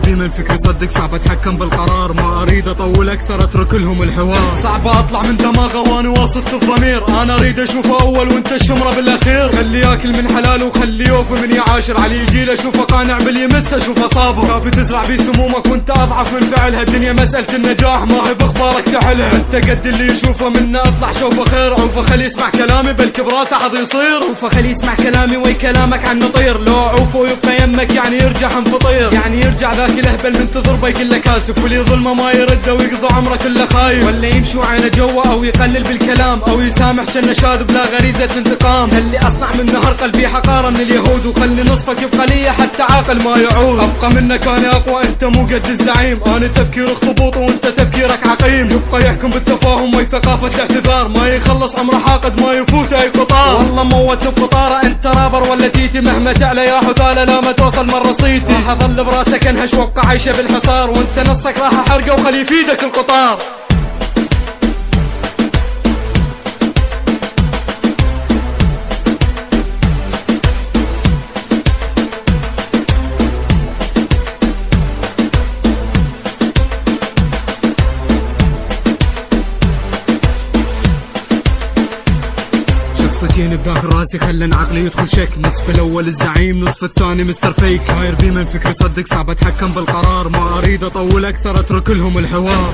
بي من فكري صدق صعب اتحكم بالقرار، ما اريد اطول اكثر اترك لهم الحوار. صعب اطلع من دماغه وانا واثق الضمير، انا اريد اشوفه اول وانت الشمره بالاخير. خلي ياكل من حلاله وخلي يوفي من يعاشر، علي يجي له اشوفه قانع باليمسه اشوفه صابر. كافي تزرع بي سمومك وانت اضعف من فعلها، الدنيا مساله النجاح ما هي باخبارك تحلها. انت قد اللي يشوفه منا اطلع شوفه خير، عوفه خلي يسمع كلامي بلكي براسه حظ يصير. عوفه خلي يسمع كلامي وي كلامك عن نطير، لو عوفه ويبقى يمك يعني يرجع حنفطير. يعني يرجع ذاك الاهبل من تضربه يقول لك اسف، واللي ظلمه ما يرده ويقضي عمره كله خايف. ولا يمشي عينه جوا او يقلل بالكلام او يسامح كنه شاذ بلا غريزه انتقام. خلي اصنع من نهر قلبي حقاره من اليهود، وخلي نصفك يبقى لي حتى عاقل ما يعود. ابقى منك انا اقوى انت مو قد الزعيم، انا تفكير اخطبوط وانت تفكيرك عقيم. يبقى يحكم بالتفاهم وي ثقافه الاعتذار، ما يخلص عمره حاقد ما يفوت اي قطار. والله موت بقطاره انت رابر ولا تيتي، مهما تعلى يا حثاله لا ما توصل مره صيتي. راح اظل براسك انهش وابقى عايشه بالحصار، وانت نصك راح احرقه وخلي يفيدك القطار. شخصيتين بداخل راسي خلن عقلي يدخل شك، نصف الاول الزعيم نصف الثاني مستر فيك. هاير بي من فكري صدق صعب اتحكم بالقرار، ما اريد اطول اكثر اترك لهم الحوار.